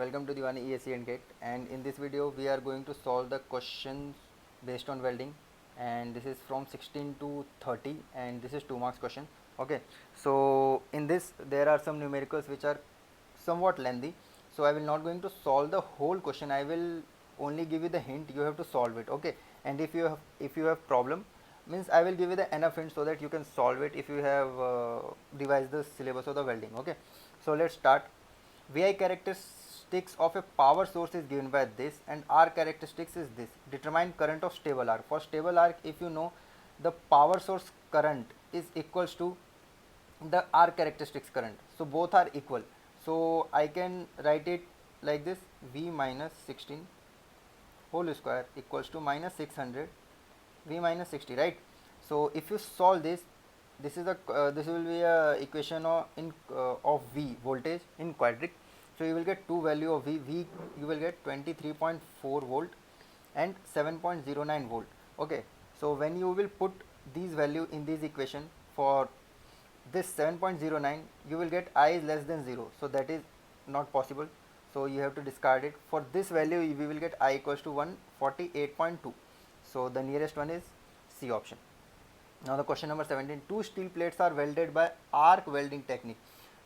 Welcome to Diwani ESC and GATE, and in this video we are going to solve the questions based on welding, and this is from 16 to 30 and this is 2 marks question. Okay, so in this there are some numericals which are somewhat lengthy, so I will not going to solve the whole question. I will only give you the hint, you have to solve it. Okay, and if you have problem, means I will give you the enough hint so that you can solve it if you have revised the syllabus of the welding. Okay, so let's start. Vi characteristics of a power source is given by this, and R characteristics is this. Determine current of stable arc. For stable arc, if you know, the power source current is equals to the R characteristics current. So both are equal. So I can write it like this: V minus 16 whole square equals to minus 600 V minus 60, right? So if you solve this, this will be a equation of V voltage in quadratic. So you will get two value of V. You will get 23.4 volt and 7.09 volt. Okay, so when you will put these value in this equation for this 7.09, you will get I is less than 0, so that is not possible, so you have to discard it. For this value we will get I equals to 148.2, so the nearest one is C option. Now the question number 17. Two steel plates are welded by arc welding technique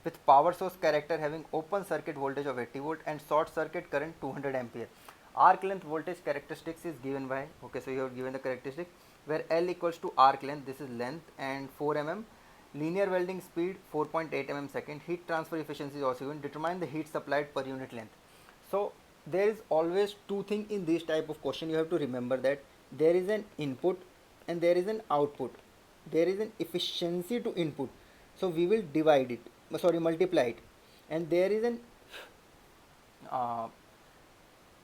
with power source character having open circuit voltage of 80 volt and short circuit current 200 ampere. Arc length voltage characteristics is given by, okay, so you have given the characteristic where L equals to arc length, this is length, and 4 mm. Linear welding speed 4.8 mm second. Heat transfer efficiency is also given. Determine the heat supplied per unit length. So there is always two things in this type of question. You have to remember that there is an input and there is an output. There is an efficiency to input, so we will divide it, multiply it, and there is an uh,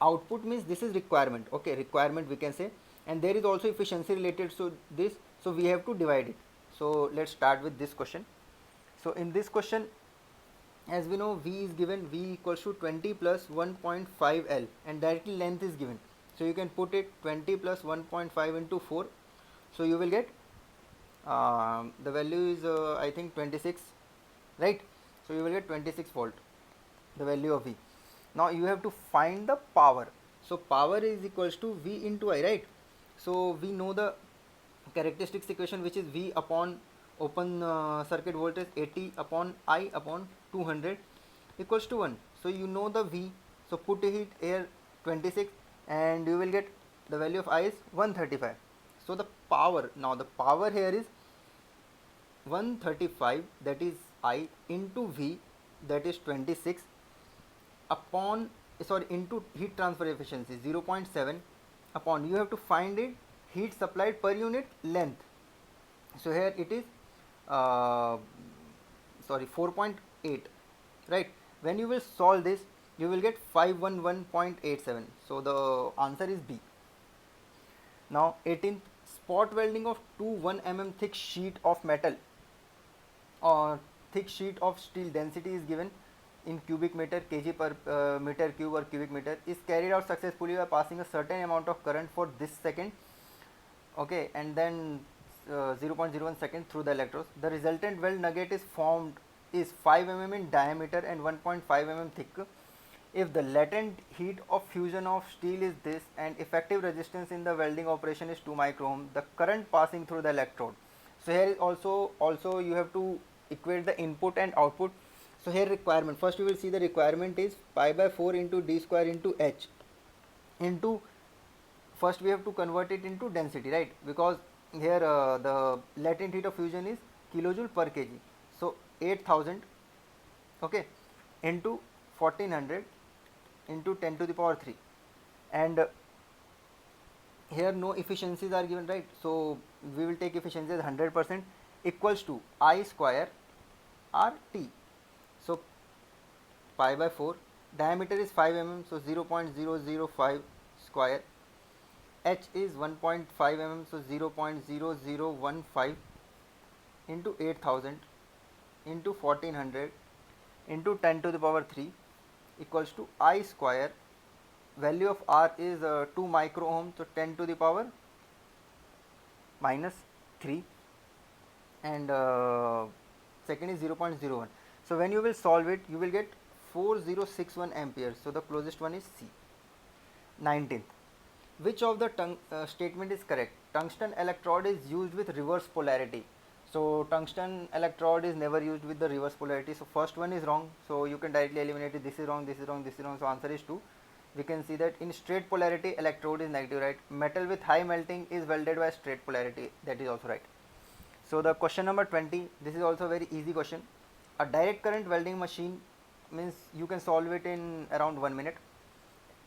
output, means this is requirement. Okay, requirement we can say, and there is also efficiency related, so this, so we have to divide it. So let's start with this question. So in this question, as we know, V is given, V equals to 20 plus 1.5 L, and directly length is given, so you can put it 20 plus 1.5 into 4, so you will get the value is I think 26, right? So you will get 26 volt, the value of V. Now you have to find the power. So power is equals to V into I, right? So we know the characteristics equation, which is V upon open circuit voltage 80 upon I upon 200 equals to 1. So you know the V, so put it here 26 and you will get the value of I is 135. So the power, now the power here is 135, that is I, into V, that is 26, upon, sorry, into heat transfer efficiency 0.7, upon, you have to find it heat supplied per unit length. So here it is sorry 4.8, right? When you will solve this, you will get 511.87, so the answer is B. Now 18th, spot welding of two 1 mm thick sheet of metal or thick sheet of steel, density is given in cubic meter, kg per meter cube or cubic meter, is carried out successfully by passing a certain amount of current for this second, okay, and then 0.01 second through the electrodes. The resultant weld nugget is formed is 5 mm in diameter and 1.5 mm thick. If the latent heat of fusion of steel is this and effective resistance in the welding operation is 2 microohm, the current passing through the electrode. So here is also you have to equate the input and output. So here requirement, first you will see the requirement is pi by 4 into d square into h into, first we have to convert it into density, right? Because here the latent heat of fusion is kilojoule per kg, so 8000, okay, into 1400 into 10 to the power 3, and here no efficiencies are given, right? So we will take efficiency as 100% equals to I square RT. So pi by 4, diameter is 5 mm, so 0.005 square, h is 1.5 mm, so 0.0015 into 8000 into 1400 into 10 to the power 3 equals to I square, value of R is 2 micro ohm, so 10 to the power minus 3, and second is 0.01. So when you will solve it, you will get 4061 amperes. So the closest one is C. 19th. Which of the statement is correct? Tungsten electrode is used with reverse polarity. So tungsten electrode is never used with the reverse polarity. So first one is wrong. So you can directly eliminate it. This is wrong, this is wrong, this is wrong. So answer is 2. We can see that in straight polarity electrode is negative, right? Metal with high melting is welded by straight polarity. That is also right. So the question number 20. This is also a very easy question. A direct current welding machine means you can solve it in around 1 minute.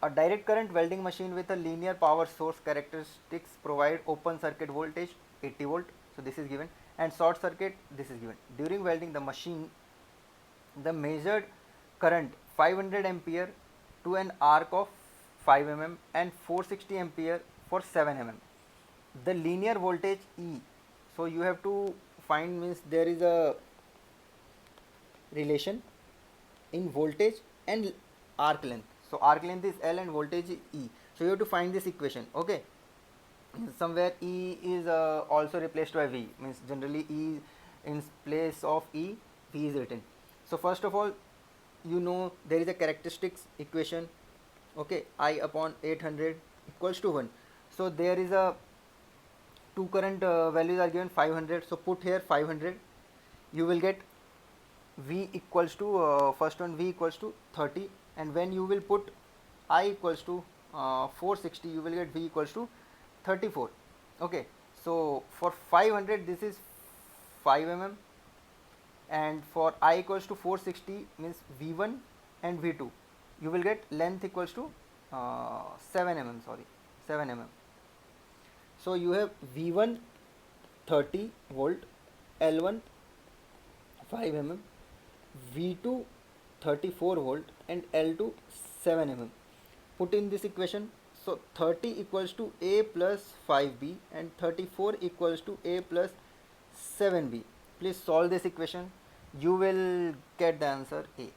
A direct current welding machine with a linear power source characteristics provide open circuit voltage 80 volt. So this is given, and short circuit, this is given. During welding the machine, the measured current 500 ampere to an arc of 5 mm and 460 ampere for 7 mm. The linear voltage E. So you have to find, means there is a relation in voltage and arc length. So arc length is L and voltage is E. So you have to find this equation. Okay. Somewhere E is also replaced by V. Means generally E in place of E, V is written. So first of all, you know there is a characteristics equation. Okay, I upon 800 equals to 1. So there is a two current values are given 500. So put here 500. You will get V equals to first one V equals to 30, and when you will put I equals to 460, you will get V equals to 34. Okay, so for 500 this is 5 mm, and for I equals to 460 means V1 and V2, you will get length equals to 7 mm, sorry, 7 mm. So you have V1 30 volt, L1 5 mm, V2 34 volt and L2 7 mm. Put in this equation. So 30 equals to A plus 5B and 34 equals to A plus 7B. Please solve this equation. You will get the answer A.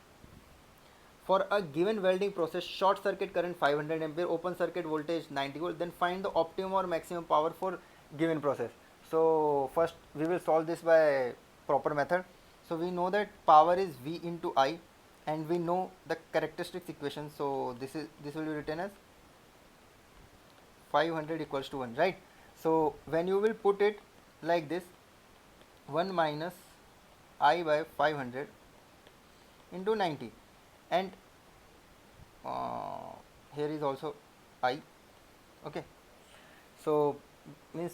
For a given welding process, short circuit current 500 ampere, open circuit voltage 90 volt, then find the optimum or maximum power for given process. So first we will solve this by proper method. So we know that power is V into I, and we know the characteristics equation. So this will be written as 500 equals to 1, right? So when you will put it like this, 1 minus I by 500 into 90, and here is also I. Okay, so means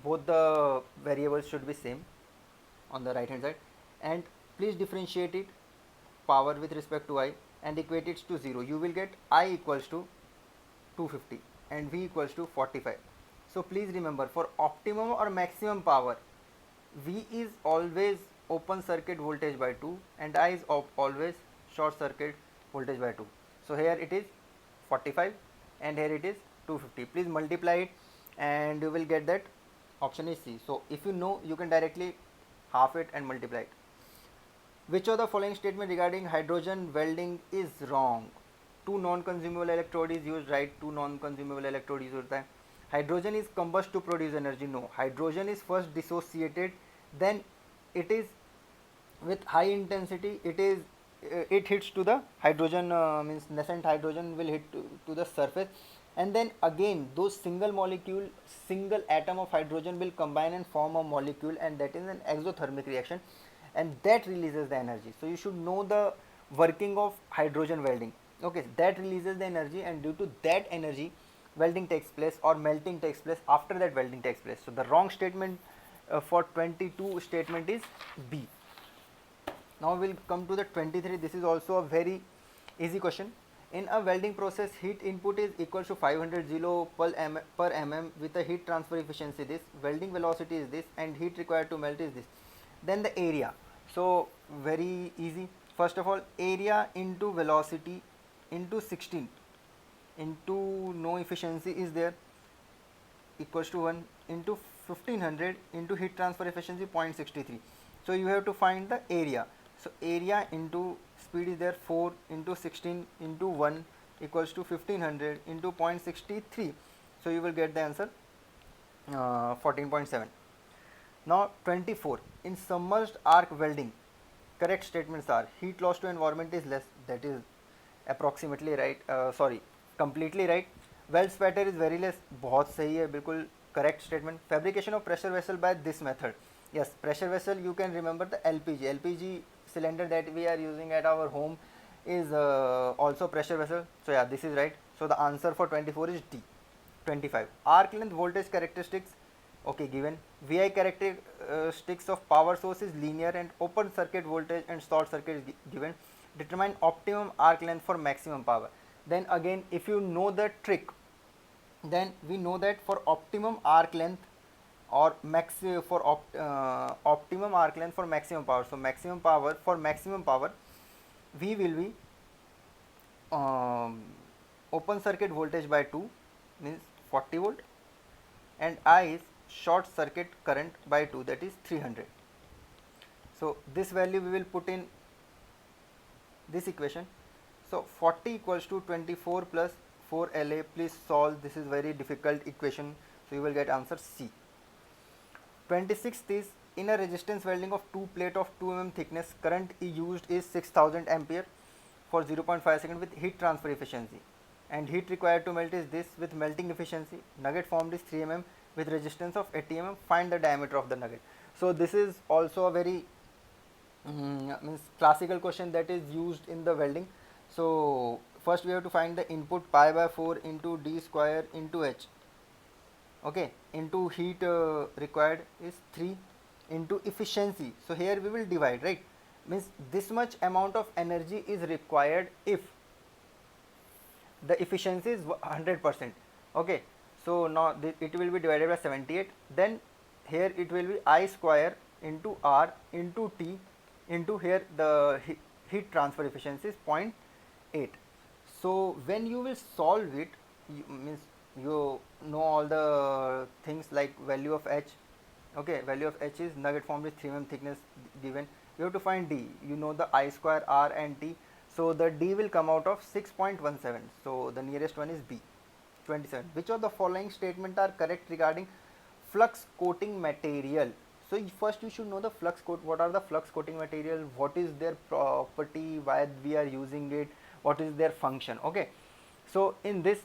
both the variables should be same on the right hand side, and please differentiate it power with respect to I and equate it to 0. You will get I equals to 250 and V equals to 45. So please remember, for optimum or maximum power, V is always open circuit voltage by 2 and I is always short circuit voltage by 2. So here it is 45 and here it is 250. Please multiply it and you will get that option is C. So if you know, you can directly half it and multiply it. Which of the following statement regarding hydrogen welding is wrong? Two non-consumable electrode is used, right? Two non-consumable electrode is used. Hydrogen is combust to produce energy. No, hydrogen is first dissociated, then it is with high intensity, it hits to the hydrogen, means nascent hydrogen will hit to the surface, and then again those single atom of hydrogen will combine and form a molecule, and that is an exothermic reaction, and that releases the energy. So you should know the working of hydrogen welding. Okay, that releases the energy, and due to that energy welding takes place or melting takes place. After that welding takes place. So the wrong statement for 22 statement is B. Now we will come to the 23. This is also a very easy question. In a welding process, heat input is equal to 500 joule per mm with a heat transfer efficiency this, welding velocity is this, and heat required to melt is this. Then the area. So very easy. First of all, area into velocity into 16 into no efficiency is there equals to 1 into 1500 into heat transfer efficiency 0.63. So you have to find the area. So area into speed is there, 4 into 16 into 1 equals to 1500 into 0.63. So you will get the answer 14.7. Now 24. In submerged arc welding, correct statements are heat loss to environment is less, that is approximately right, completely right. Well spatter is very less, बहुत सही है, बिल्कुल correct statement. Fabrication of pressure vessel by this method, yes, pressure vessel, you can remember the LPG cylinder that we are using at our home is also pressure vessel. So yeah, this is right. So the answer for 24 is D. 25, arc length voltage characteristics, okay, given. VI characteristics of power source is linear and open circuit voltage and short circuit is given. Determine optimum arc length for maximum power. Then again, if you know the trick, then we know that for optimum arc length or optimum arc length for maximum power, so maximum power, for maximum power V will be open circuit voltage by 2, means 40 volt, and I is short circuit current by 2, that is 300. So this value we will put in this equation. So 40 equals to 24 plus 4 LA. Please solve, this is very difficult equation, so you will get answer C. 26th is, in a resistance welding of 2 plate of 2 mm thickness, current used is 6000 ampere for 0.5 second with heat transfer efficiency, and heat required to melt is this with melting efficiency. Nugget formed is 3 mm with resistance of 80 mm. Find the diameter of the nugget. So this is also a very means classical question that is used in the welding. So first we have to find the input, pi by 4 into d square into h, okay, into heat required is 3 into efficiency. So here we will divide, right, means this much amount of energy is required if the efficiency is 100%, okay. So now it will be divided by 78. Then here it will be I square into R into T into here the heat transfer efficiency is 0.8. So when you will solve it, means you know all the things like value of H, okay, value of H is nugget formed is 3 mm thickness given. You have to find D, you know the I square, R and T, so the D will come out of 6.17. So the nearest one is B. 27, which of the following statement are correct regarding flux coating material? So first you should know the flux coat, what are the flux coating material, what is their property, why we are using it, what is their function, okay. So in this,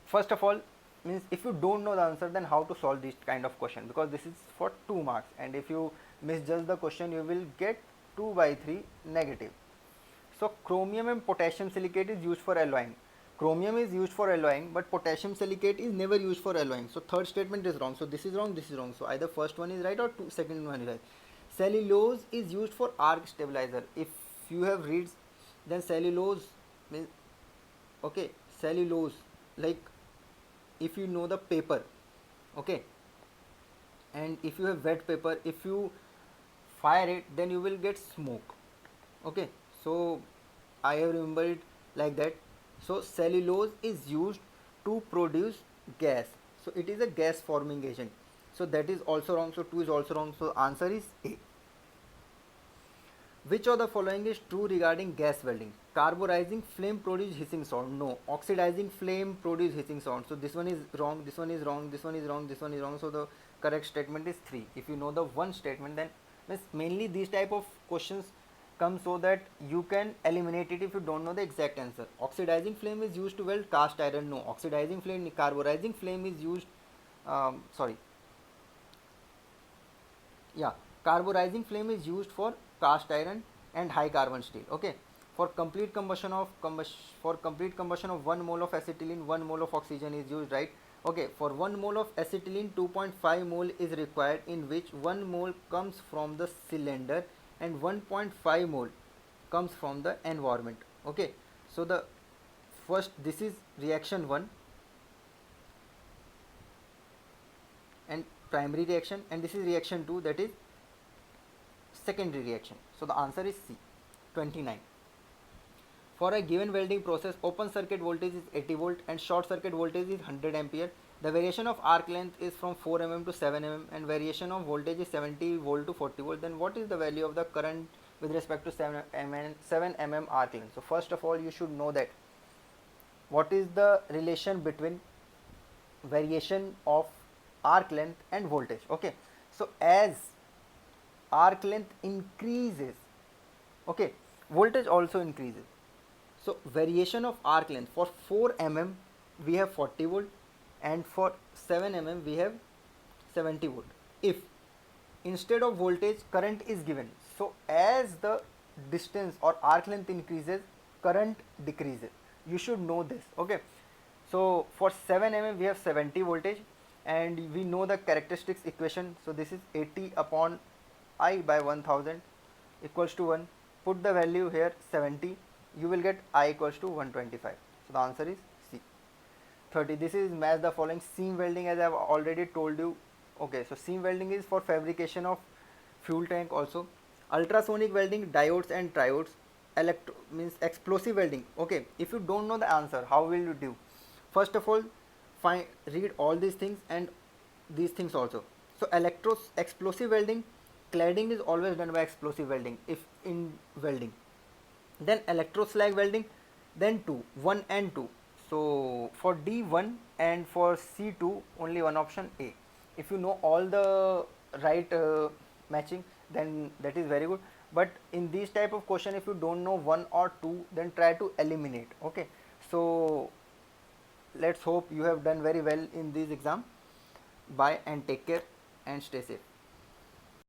first of all, means if you don't know the answer, then how to solve this kind of question, because this is for 2 marks, and if you misjudge the question you will get 2 by 3 negative. So chromium and potassium silicate is used for alloying. Chromium is used for alloying, but potassium silicate is never used for alloying. So third statement is wrong. So this is wrong, this is wrong. So either first one is right or second one is right. Cellulose is used for arc stabilizer. If you have reads, then cellulose means, okay, cellulose, like if you know the paper, okay, and if you have wet paper, if you fire it, then you will get smoke, okay. So I have remembered it like that. So cellulose is used to produce gas, so it is a gas forming agent, so that is also wrong. So 2 is also wrong, so answer is A. Which of the following is true regarding gas welding? Carburizing flame produce hissing sound, no. Oxidizing flame produce hissing sound, so this one is wrong, this one is wrong, this one is wrong, this one is wrong. So the correct statement is 3. If you know the one statement, then means mainly these type of questions come so that you can eliminate it if you don't know the exact answer. Oxidizing flame is used to weld cast iron, no. Oxidizing flame, carburizing flame is used, carburizing flame is used for cast iron and high carbon steel, okay. For complete combustion of 1 mole of acetylene, 1 mole of oxygen is used, right, okay. For 1 mole of acetylene, 2.5 mole is required, in which 1 mole comes from the cylinder and 1.5 mole comes from the environment, okay. So the first, this is reaction 1 and primary reaction, and this is reaction 2, that is secondary reaction. So the answer is C. 29. For a given welding process, open circuit voltage is 80 volt and short circuit voltage is 100 ampere. The variation of arc length is from 4 mm to 7 mm and variation of voltage is 70 volt to 40 volt. Then what is the value of the current with respect to 7 mm arc length? So first of all, you should know that what is the relation between variation of arc length and voltage, okay. So as arc length increases, okay, voltage also increases. So variation of arc length for 4 mm we have 40 volt, and for 7 mm we have 70 volt. If instead of voltage current is given, so as the distance or arc length increases, current decreases. You should know this, okay. So for 7 mm we have 70 voltage, and we know the characteristics equation. So this is 80 upon I by 1000 equals to 1. Put the value here 70, you will get I equals to 125. So the answer is C. 30. This is match the following. Seam welding, as I have already told you. Okay, so seam welding is for fabrication of fuel tank also. Ultrasonic welding, diodes and triodes. Electro means explosive welding. Okay, if you don't know the answer, how will you do? First of all, read all these things and these things also. So explosive welding, cladding is always done by explosive welding if in welding. Then electroslag welding, then 2, 1 and 2. So for D1 and for C2 only one option A. If you know all the right matching, then that is very good. But in this type of question, if you don't know 1 or 2, then try to eliminate. Okay, so let's hope you have done very well in this exam. Bye and take care and stay safe.